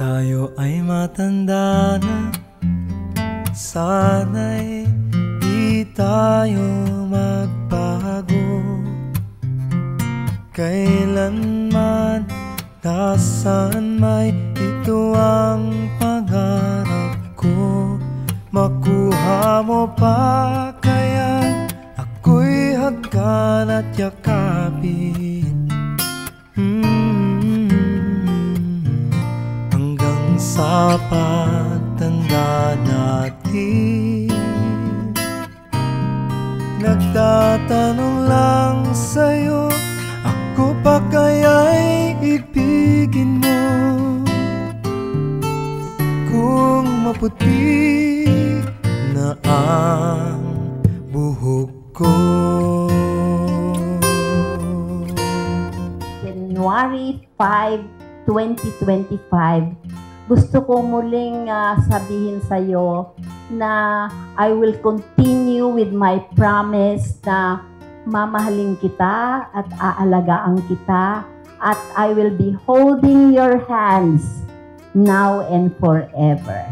tayo ay matanda na, sana'y di tayo magbago. Kailanman, nasaan may ito ang pangarap ko. Makuha mo pa kaya ako'y hagkan at yakapin, hanggang sa pagtanda natin. Nagtatanong lang sa'yo, ako pa kaya'y ibigin mo? Kung maputi na ang buhok ko. January 5, 2025, gusto ko muling sabihin sa'yo na I will continue with my promise na mamahalin kita at aalagaan kita, at I will be holding your hands now and forever.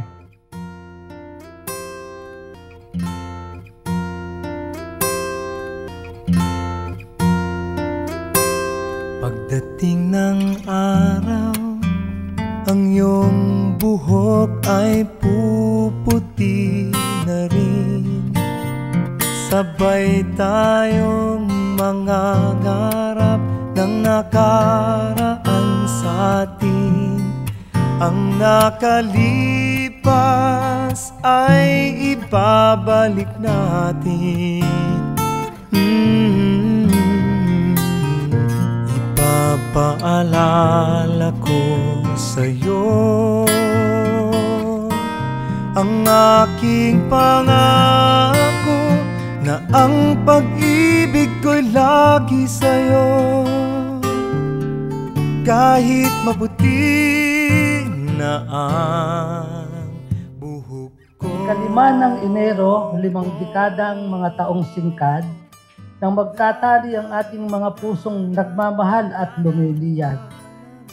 Pagdating ng araw, ang iyong buhok ay puputi na rin. Sabay tayong mangangarap ng nakaraan sa atin. Ang nakalipas ay ibabalik natin. Ipapaalala ko sa'yo ang aking pangako na ang pag-ibig ko'y lagi sa'yo. Kahit maputi na ang buhok ko. Ikalima ng Enero, 5 dekadang mga taong singkad, nang magkatali ang ating mga pusong nagmamahal at lumiliyad.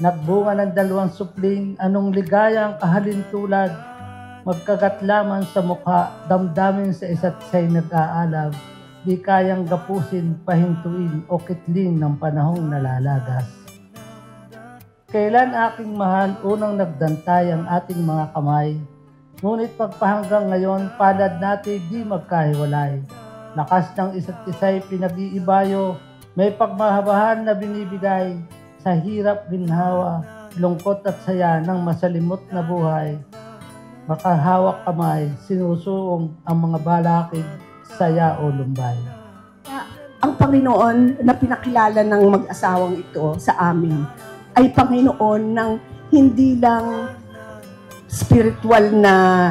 Nagbunga ng 2 supling, anong ligayang kahalintulad, magkagatlaman sa mukha, damdamin sa isa't siya'y nag-aalab, di kayang gapusin, pahintuin o kitling ng panahong nalalagas. Kailan aking mahal, unang nagdantay ang ating mga kamay, ngunit pagpahanggang ngayon, palad natin di magkahiwalay. Lakas ng isa't isa'y pinag-iibayo, may pagmahabahan na binibigay, sa hirap, ginhawa, lungkot at saya ng masalimot na buhay. Makahawak kamay, sinusuong ang mga balakid, saya o lumbay. Ang Panginoon na pinakilala ng mag-asawang ito sa amin ay Panginoon ng hindi lang spiritual na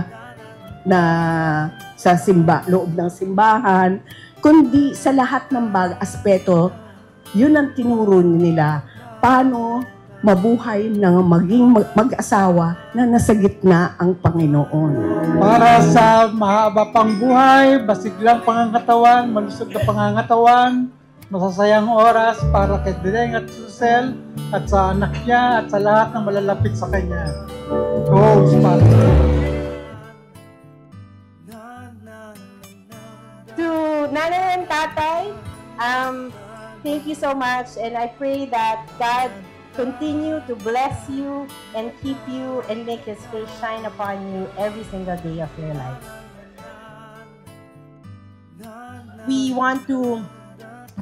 sa loob ng simbahan, kundi sa lahat ng aspeto, yun ang tinuro nila. Paano mabuhay ng maging mag-asawa na nasa gitna ang Panginoon. Para sa mahaba pang buhay, basiglang pangangatawan, malusog na pangangatawan, masasayang oras para kay Direng at Susel at sa anak niya at sa lahat ng malalapit sa kanya. Goals para To Nanay and Tatay, thank you so much, and I pray that God continue to bless you and keep you and make His face shine upon you every single day of your life. We want to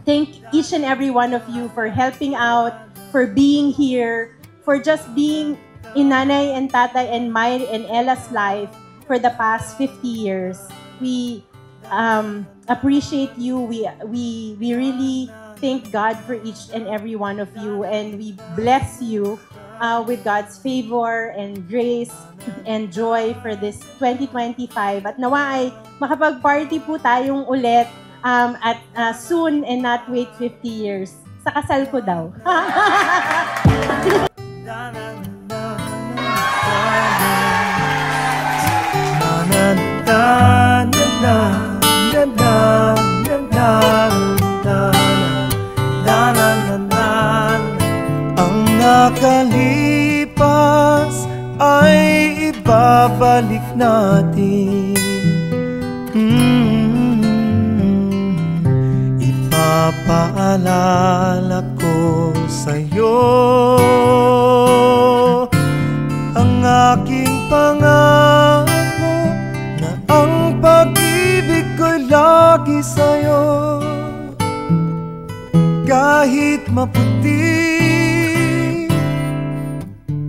thank each and every one of you for helping out, for being here, for just being in Nanay and Tatay and my and Ella's life for the past 50 years. We appreciate you. We really thank God for each and every one of you, and we bless you with God's favor and grace and joy for this 2025. At nawa ay makapag-party po tayong ulit at soon and not wait 50 years. Sa kasal ko daw. Ang nakalipas ay ibabalik natin. Ipapaalala ko sa'yo ang aking pangako na ang pag-ibig ko'y lagi sa'yo. Kahit maputi,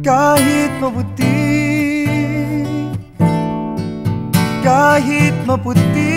kahit maputi, kahit maputi